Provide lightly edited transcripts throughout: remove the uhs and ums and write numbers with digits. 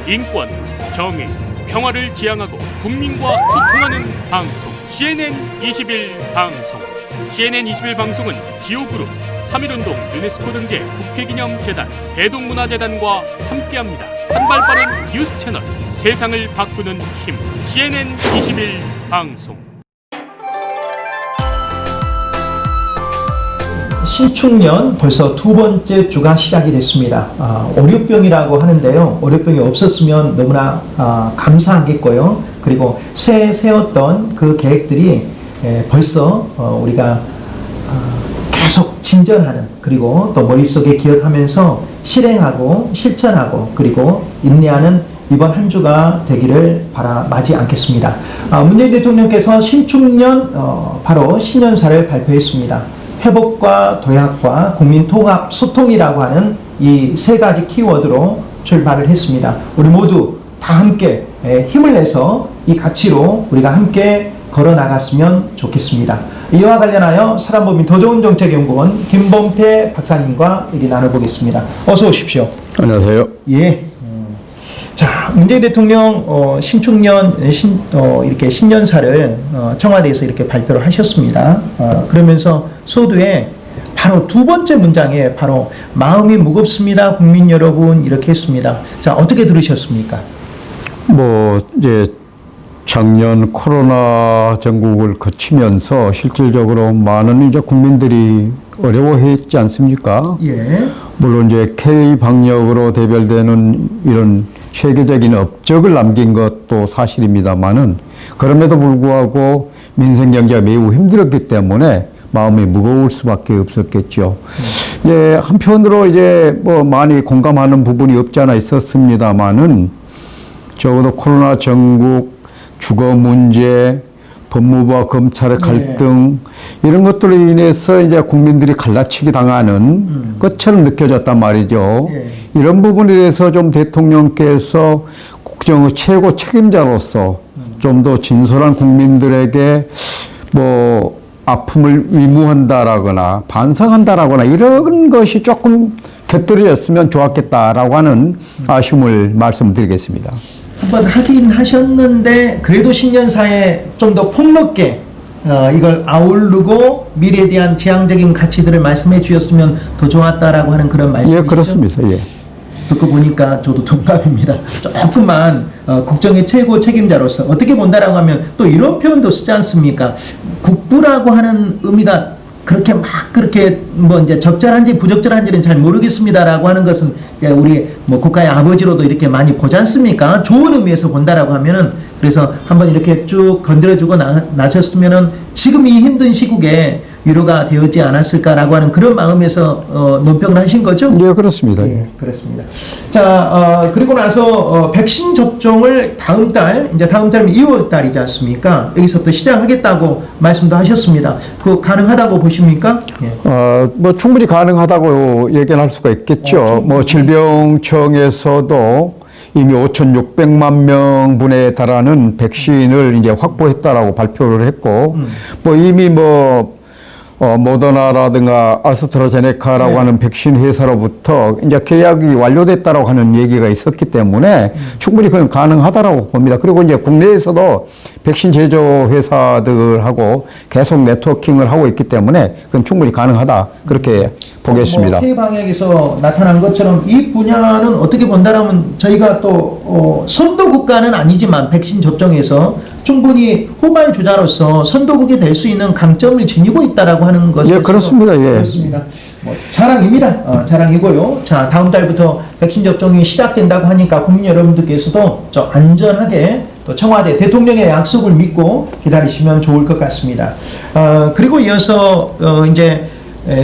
인권, 정의, 평화를 지향하고 국민과 소통하는 방송 CNN 21 방송. CNN 21 방송은 지오그룹, 3.1운동 유네스코 등재 국회기념재단, 대동문화재단과 함께합니다. 한발 빠른 뉴스 채널, 세상을 바꾸는 힘. CNN 21 방송. 신축년 벌써 두 번째 주가 시작이 됐습니다. 월요병이라고 하는데요. 월요병이 없었으면 너무나 감사하겠고요. 그리고 새해 세웠던 그 계획들이 벌써 우리가 계속 진전하는, 그리고 또 머릿속에 기억하면서 실행하고 실천하고 그리고 인내하는 이번 한 주가 되기를 바라마지 않겠습니다. 문재인 대통령께서 신축년 바로 신년사를 발표했습니다. 회복과 도약과 국민 통합 소통이라고 하는 이 세 가지 키워드로 출발을 했습니다. 우리 모두 다 함께 힘을 내서 이 가치로 우리가 함께 걸어 나갔으면 좋겠습니다. 이와 관련하여 사람법인 더 좋은 정책연구원 김범태 박사님과 얘기 나눠보겠습니다. 어서 오십시오. 안녕하세요. 예. 자, 문재인 대통령 신축년 이렇게 신년사를 청와대에서 이렇게 발표를 하셨습니다. 그러면서 소두에 바로 두 번째 문장에 바로 마음이 무겁습니다, 국민 여러분, 이렇게 했습니다. 자, 어떻게 들으셨습니까? 이제 작년 코로나 전국을 거치면서 실질적으로 많은 이제 국민들이 어려워했지 않습니까? 예. 물론 이제 K 방역으로 대별되는 이런 세계적인 업적을 남긴 것도 사실입니다만은, 그럼에도 불구하고 민생 경제가 매우 힘들었기 때문에 마음이 무거울 수밖에 없었겠죠. 예, 한편으로 이제 많이 공감하는 부분이 없지 않아 있었습니다만은, 적어도 코로나 전국, 주거 문제, 법무부와 검찰의 갈등, 이런 것들로 인해서 이제 국민들이 갈라치기 당하는 것처럼 느껴졌단 말이죠. 이런 부분에 대해서 좀 대통령께서 국정의 최고 책임자로서 좀 더 진솔한 국민들에게 아픔을 위무한다라거나 반성한다라거나 이런 것이 조금 곁들여졌으면 좋았겠다라고 하는 아쉬움을 말씀드리겠습니다. 한번 하긴 하셨는데 그래도 신년사에 좀 더 폭넓게 이걸 아우르고 미래에 대한 지향적인 가치들을 말씀해 주셨으면 더 좋았다라고 하는 그런 말씀이시죠? 예, 그렇습니다. 예. 듣고 보니까 저도 동감입니다. 조금만 국정의 최고 책임자로서 어떻게 본다라고 하면 또 이런 표현도 쓰지 않습니까? 국부라고 하는 의미가 그렇게 그렇게 이제 적절한지 부적절한지는 잘 모르겠습니다라고 하는 것은 우리 국가의 아버지로도 이렇게 많이 보지 않습니까? 좋은 의미에서 본다라고 하면은, 그래서 한번 이렇게 쭉 건드려주고 나셨으면은 지금 이 힘든 시국에 위로가 되었지 않았을까라고 하는 그런 마음에서 논평을 하신 거죠? 네, 그렇습니다. 예, 그렇습니다. 자, 그리고 나서 백신 접종을 다음 달이면 2월 달이지 않습니까? 여기서부터 시작하겠다고 말씀도 하셨습니다. 그 가능하다고 보십니까? 예. 충분히 가능하다고 얘기를 할 수가 있겠죠. 질병청에서도 이미 5,600만 명분에 달하는 백신을 이제 확보했다라고 발표를 했고, 이미 모더나라든가 아스트라제네카라고 하는 백신 회사로부터 이제 계약이 완료됐다라고 하는 얘기가 있었기 때문에 충분히 그건 가능하다라고 봅니다. 그리고 이제 국내에서도 백신 제조 회사들하고 계속 네트워킹을 하고 있기 때문에 그건 충분히 가능하다, 그렇게 보겠습니다. K방역에서 나타난 것처럼 이 분야는 어떻게 본다라면 저희가 또 선도 국가는 아니지만 백신 접종에서 충분히 후발주자로서 선도국이 될 수 있는 강점을 지니고 있다라고 하는 것은, 예, 그렇습니다. 예. 그렇습니다. 자랑입니다. 자랑이고요. 자, 다음 달부터 백신 접종이 시작된다고 하니까 국민 여러분들께서도 좀 안전하게 또 청와대 대통령의 약속을 믿고 기다리시면 좋을 것 같습니다. 그리고 이어서 이제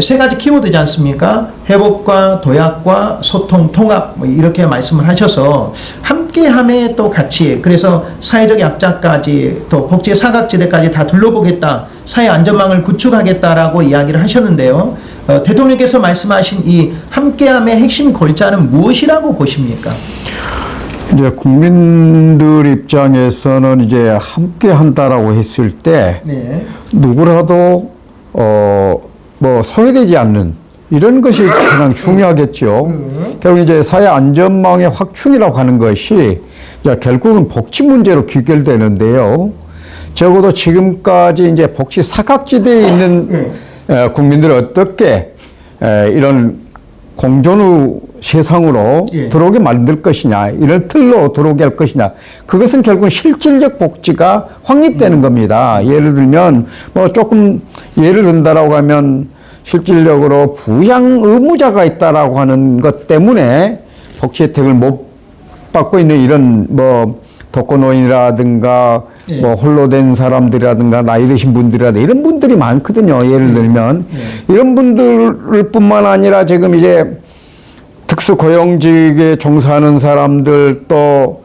세 가지 키워드지 않습니까? 회복과 도약과 소통, 통합, 이렇게 말씀을 하셔서 함께함의 또 가치, 그래서 사회적 약자까지 또 복지의 사각지대까지 다 둘러보겠다, 사회 안전망을 구축하겠다라고 이야기를 하셨는데요. 대통령께서 말씀하신 이 함께함의 핵심 골자는 무엇이라고 보십니까? 이제 국민들 입장에서는 이제 함께 한다라고 했을 때, 누구라도 소외되지 않는 이런 것이 가장 중요하겠죠. 결국 이제 사회 안전망의 확충이라고 하는 것이 이제 결국은 복지 문제로 귀결되는데요. 적어도 지금까지 이제 복지 사각지대에 있는 국민들을 어떻게 이런 공존의 세상으로 예. 들어오게 만들 것이냐, 이런 틀로 들어오게 할 것이냐, 그것은 결국 실질적 복지가 확립되는 겁니다. 예를 들면 뭐 조금 예를 든다라고 하면 실질적으로 부양 의무자가 있다라고 하는 것 때문에 복지 혜택을 못 받고 있는 이런 뭐 독거노인이라든가 예. 뭐 홀로 된 사람들이라든가 나이 드신 분들이라든가 이런 분들이 많거든요. 예를 들면 이런 분들 뿐만 아니라 지금 이제 특수고용직에 종사하는 사람들 또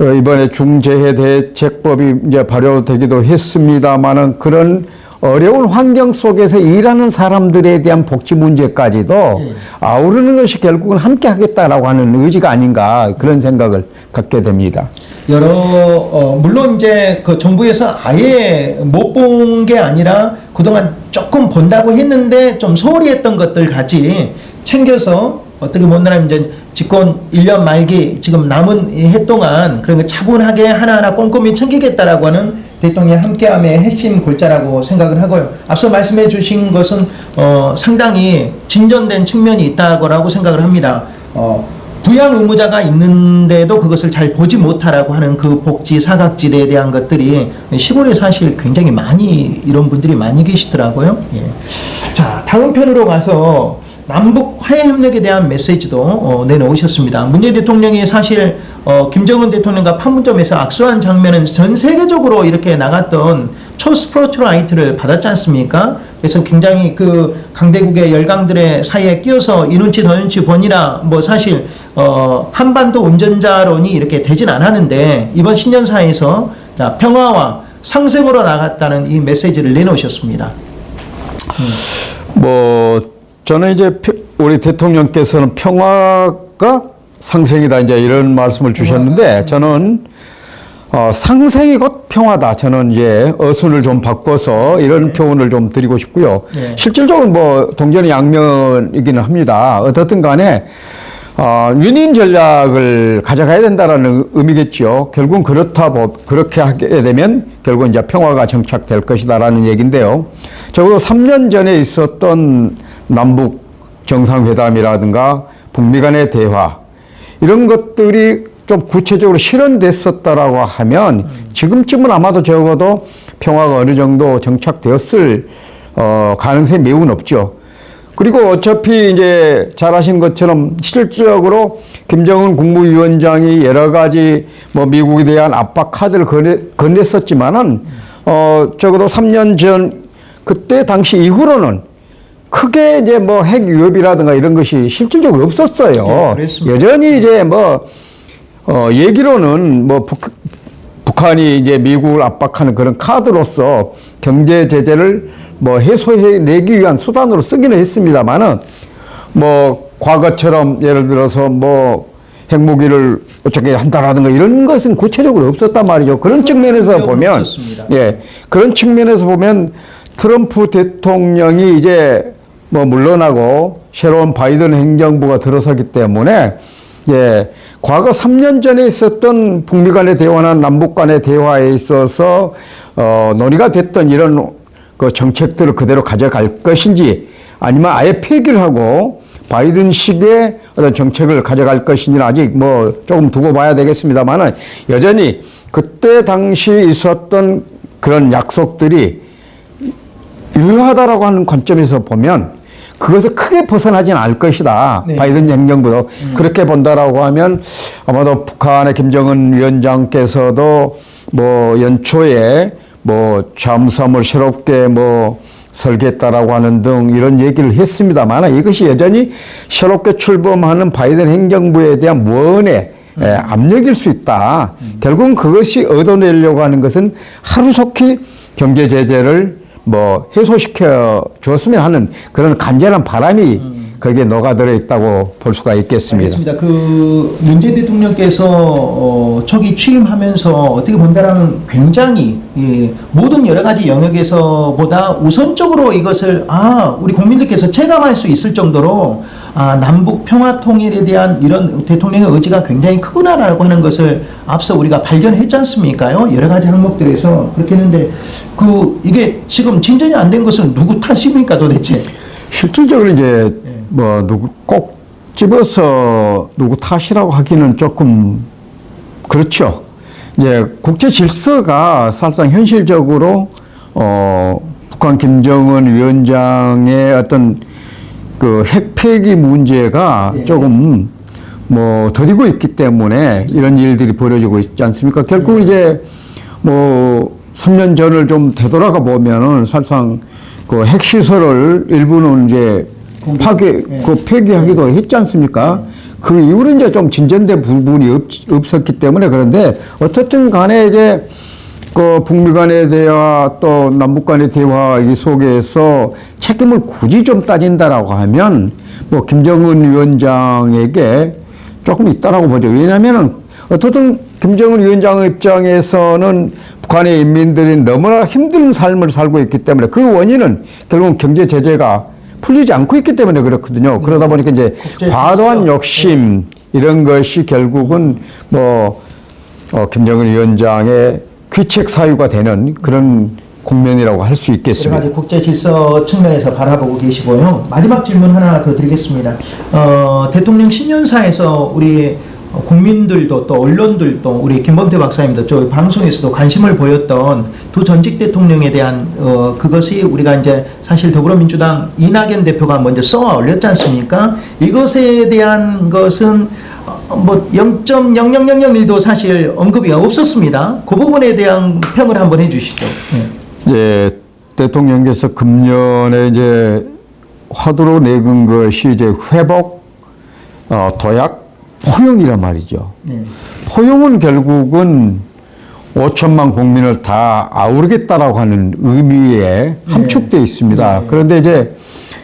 이번에 중재해 대책법이 이제 발효되기도 했습니다만은 그런 어려운 환경 속에서 일하는 사람들에 대한 복지 문제까지도 아우르는 것이 결국은 함께 하겠다라고 하는 의지가 아닌가 그런 생각을 갖게 됩니다. 물론 이제 그 정부에서 아예 못 본 게 아니라 그동안 조금 본다고 했는데 좀 소홀히 했던 것들까지 챙겨서 어떻게 보면 이제 집권 1년 말기 지금 남은 해 동안 그런 거 차분하게 하나하나 꼼꼼히 챙기겠다라고 하는 대통령의 함께함의 핵심 골자라고 생각을 하고요. 앞서 말씀해 주신 것은 상당히 진전된 측면이 있다고 생각을 합니다. 부양 의무자가 있는데도 그것을 잘 보지 못하라고 하는 그 복지 사각지대에 대한 것들이 시골에 사실 굉장히 많이 이런 분들이 많이 계시더라고요. 예. 자, 다음 편으로 가서 남북 화해 협력에 대한 메시지도 내놓으셨습니다. 문재인 대통령이 사실 김정은 대통령과 판문점에서 악수한 장면은 전 세계적으로 이렇게 나갔던 초스포트라이트를 받았지 않습니까? 그래서 굉장히 그 강대국의 열강들의 사이에 끼어서 이 눈치 저 눈치 보니라 뭐 사실 한반도 운전자론이 이렇게 되진 않았는데 이번 신년사에서 평화와 상생으로 나갔다는 이 메시지를 내놓으셨습니다. 뭐 저는 이제 우리 대통령께서는 평화가 상생이다 이제 이런 말씀을 주셨는데 저는 상생이 곧 평화다. 저는 이제 어순을 좀 바꿔서 이런 표현을 좀 드리고 싶고요. 실질적으로 뭐 동전의 양면이기는 합니다. 어떻든 간에 윈윈 전략을 가져가야 된다라는 의미겠죠. 결국은 그렇게 하게 되면 결국은 이제 평화가 정착될 것이다라는 얘기인데요. 적어도 3년 전에 있었던 남북 정상회담이라든가 북미 간의 대화 이런 것들이 좀 구체적으로 실현됐었다라고 하면 지금쯤은 아마도 적어도 평화가 어느 정도 정착되었을 가능성이 매우 높죠. 그리고 어차피 이제 잘 아신 것처럼 실질적으로 김정은 국무위원장이 여러 가지 뭐 미국에 대한 압박 카드를 건넸었지만은 적어도 3년 전 그때 당시 이후로는 크게 이제 뭐 핵 위협이라든가 이런 것이 실질적으로 없었어요. 네, 여전히 이제 뭐 얘기로는 뭐 북한이 이제 미국을 압박하는 그런 카드로서 경제 제재를 뭐 해소해내기 위한 수단으로 쓰기는 했습니다만은 뭐 과거처럼 예를 들어서 뭐 핵무기를 어떻게 한다라든가 이런 것은 구체적으로 없었단 말이죠. 그런 측면에서 보면 그런 측면에서 보면 트럼프 대통령이 이제 뭐 물러나고 새로운 바이든 행정부가 들어서기 때문에 과거 3년 전에 있었던 북미 간의 대화나 남북 간의 대화에 있어서 논의가 됐던 이런 그 정책들을 그대로 가져갈 것인지 아니면 아예 폐기를 하고 바이든식의 어떤 정책을 가져갈 것인지는 아직 뭐 조금 두고 봐야 되겠습니다만은 여전히 그때 당시 있었던 그런 약속들이 유효하다라고 하는 관점에서 보면 그것을 크게 벗어나지는 않을 것이다. 네. 바이든 행정부도 그렇게 본다라고 하면 아마도 북한의 김정은 위원장께서도 뭐 연초에 뭐 잠수함을 새롭게 뭐 설계했다라고 하는 등 이런 얘기를 했습니다만 이것이 여전히 새롭게 출범하는 바이든 행정부에 대한 무언의 압력일 수 있다. 결국은 그것이 얻어내려고 하는 것은 하루속히 경제 제재를 뭐 해소시켜 주었으면 하는 그런 간절한 바람이 거기에 녹아들어 있다고 볼 수가 있겠습니다. 알겠습니다. 그 문재인 대통령께서 초기 취임하면서 어떻게 본다라면 굉장히 모든 여러 가지 영역에서보다 우선적으로 이것을 우리 국민들께서 체감할 수 있을 정도로 남북 평화 통일에 대한 이런 대통령의 의지가 굉장히 크구나라고 하는 것을 앞서 우리가 발견했지 않습니까요? 여러 가지 항목들에서 그렇게 했는데 이게 지금 진전이 안 된 것은 누구 탓입니까 도대체? 실질적으로 이제 뭐 누구 꼭 집어서 누구 탓이라고 하기는 조금 그렇죠. 이제 국제 질서가 사실상 현실적으로 북한 김정은 위원장의 어떤 그 핵폐기 문제가 조금 뭐 더디고 있기 때문에 이런 일들이 벌어지고 있지 않습니까? 결국 이제 뭐 3년 전을 좀 되돌아가 보면은 사실상 그 핵시설을 일부는 이제 폐기하기도 했지 않습니까? 그 이후로 이제 좀 진전된 부분이 없었기 때문에 그런데 어떻든 간에 이제 그 북미 간의 대화 또 남북 간의 대화 이 속에서 책임을 굳이 좀 따진다라고 하면 뭐 김정은 위원장에게 조금 있다라고 보죠. 왜냐하면은 어떻든 김정은 위원장 입장에서는 북한의 인민들이 너무나 힘든 삶을 살고 있기 때문에 그 원인은 결국은 경제 제재가 풀리지 않고 있기 때문에 그렇거든요. 그러다 보니까 이제 과도한 욕심 이런 것이 결국은 뭐 김정은 위원장의 귀책 사유가 되는 그런 국면이라고 할 수 있겠습니다. 여러 가지 국제 질서 측면에서 바라보고 계시고요. 마지막 질문 하나 더 드리겠습니다. 대통령 신년사에서 우리 국민들도 또 언론들도 우리 김범태 박사님도 저 방송에서도 관심을 보였던 두 전직 대통령에 대한 그것이 우리가 이제 사실 더불어민주당 이낙연 대표가 먼저 쏘아 올렸지 않습니까? 이것에 대한 것은 뭐 0.0001도 사실 언급이 없었습니다. 그 부분에 대한 평을 한번 해주시죠. 이제 대통령께서 금년에 이제 화두로 내건 것이 이제 회복, 도약, 포용이란 말이죠. 포용은 결국은 5천만 국민을 다 아우르겠다라고 하는 의미에 함축되어 있습니다. 그런데 이제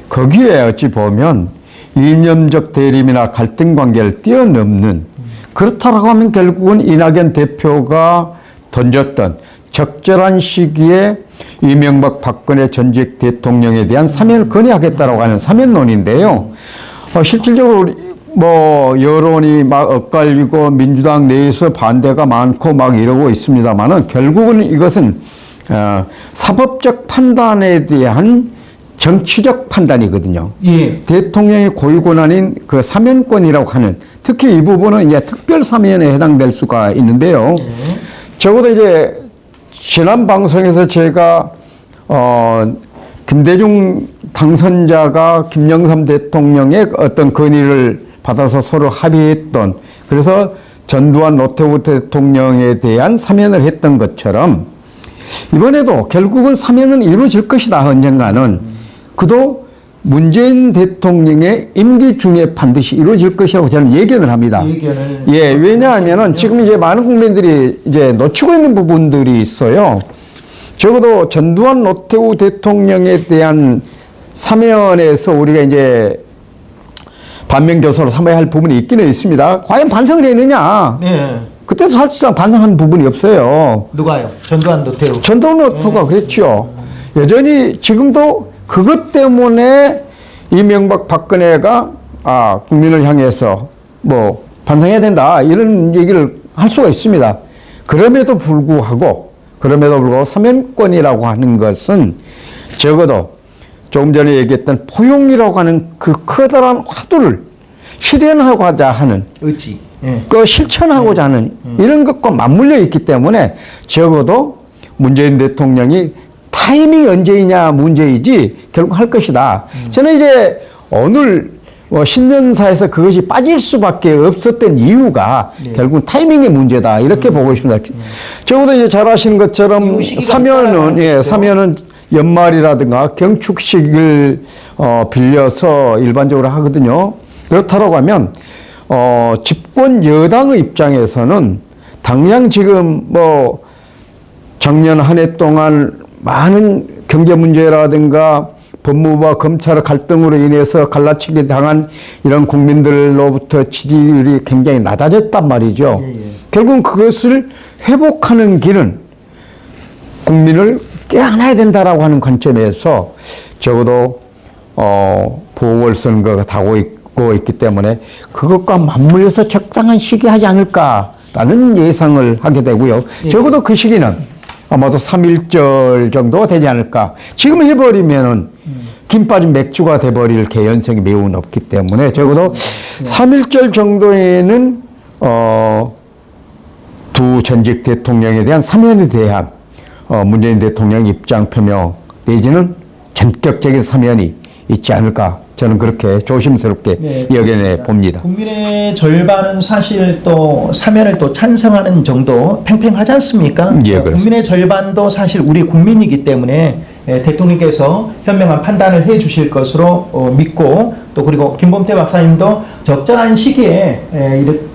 거기에 어찌 보면 이념적 대립이나 갈등 관계를 뛰어넘는 그렇다라고 하면 결국은 이낙연 대표가 던졌던 적절한 시기에 이명박 박근혜 전직 대통령에 대한 사면을 건의하겠다라고 하는 사면론인데요. 실질적으로 뭐 여론이 막 엇갈리고 민주당 내에서 반대가 많고 막 이러고 있습니다만은 결국은 이것은 사법적 판단에 대한 정치적 판단이거든요. 대통령의 고유 권한인 그 사면권이라고 하는 특히 이 부분은 이제 특별 사면에 해당될 수가 있는데요. 적어도 이제 지난 방송에서 제가 김대중 당선자가 김영삼 대통령의 어떤 건의를 받아서 서로 합의했던 그래서 전두환 노태우 대통령에 대한 사면을 했던 것처럼 이번에도 결국은 사면은 이루어질 것이다 언젠가는 그도 문재인 대통령의 임기 중에 반드시 이루어질 것이라고 저는 예견을 합니다. 왜냐하면은 지금 이제 많은 국민들이 이제 놓치고 있는 부분들이 있어요. 적어도 전두환 노태우 대통령에 대한 사면에서 우리가 이제 반면교사로 삼아야 할 부분이 있기는 있습니다. 과연 반성을 했느냐? 그때도 사실상 반성한 부분이 없어요. 누가요? 전두환 노태우. 전두환 노태우가 그랬죠. 여전히 지금도 그것 때문에 이명박 박근혜가 국민을 향해서 뭐 반성해야 된다 이런 얘기를 할 수가 있습니다. 그럼에도 불구하고 사면권이라고 하는 것은 적어도 조금 전에 얘기했던 포용이라고 하는 그 커다란 화두를 실현하고자 하는 의지, 그 실천하고자 하는 이런 것과 맞물려 있기 때문에 적어도 문재인 대통령이 타이밍이 언제이냐 문제이지 결국 할 것이다. 저는 이제 오늘 신년사에서 그것이 빠질 수밖에 없었던 이유가 결국 타이밍의 문제다 이렇게 보고 있습니다. 적어도 이제 잘 아시는 것처럼 사면은 연말이라든가 경축식을 빌려서 일반적으로 하거든요. 그렇다고 하면 집권 여당의 입장에서는 당장 지금 작년 한 해 동안 많은 경제 문제라든가 법무부와 검찰의 갈등으로 인해서 갈라치기 당한 이런 국민들로부터 지지율이 굉장히 낮아졌단 말이죠. 결국은 그것을 회복하는 길은 국민을 껴안아야 된다라고 하는 관점에서 적어도 보궐선거가 다가오고 있기 때문에 그것과 맞물려서 적당한 시기 하지 않을까라는 예상을 하게 되고요. 적어도 그 시기는 아마도 3.1절 정도가 되지 않을까. 지금 해버리면은 김 빠진 맥주가 돼버릴 개연성이 매우 높기 때문에 적어도 3.1절 정도에는 두 전직 대통령에 대한 사면에 대한 문재인 대통령 입장 표명 내지는 전격적인 사면이 있지 않을까. 저는 그렇게 조심스럽게 여겨내 봅니다. 국민의 절반은 사실 또 사면을 또 찬성하는 정도 팽팽하지 않습니까? 예, 그렇습니다. 국민의 절반도 사실 우리 국민이기 때문에 대통령께서 현명한 판단을 해 주실 것으로 믿고 또 그리고 김범태 박사님도 적절한 시기에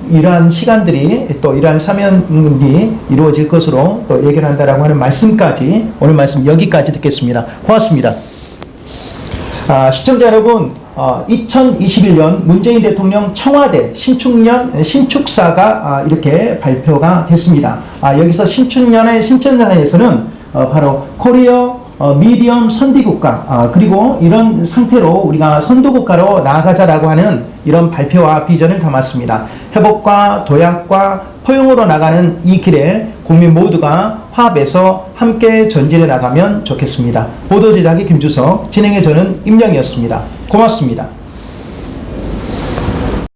이러한 시간들이 또 이러한 사면이 이루어질 것으로 또 얘기를 한다라고 하는 말씀까지 오늘 말씀 여기까지 듣겠습니다. 고맙습니다. 시청자 여러분, 2021년 문재인 대통령 청와대 신축사가 이렇게 발표가 됐습니다. 여기서 신축년에서는 바로 코리아 미디엄 선도국가 그리고 이런 상태로 우리가 선도국가로 나아가자라고 하는 이런 발표와 비전을 담았습니다. 회복과 도약과 포용으로 나가는 이 길에 국민 모두가 화합해서 함께 전진해 나가면 좋겠습니다. 보도 제작의 김주석, 진행의 저는 임영이었습니다. 고맙습니다.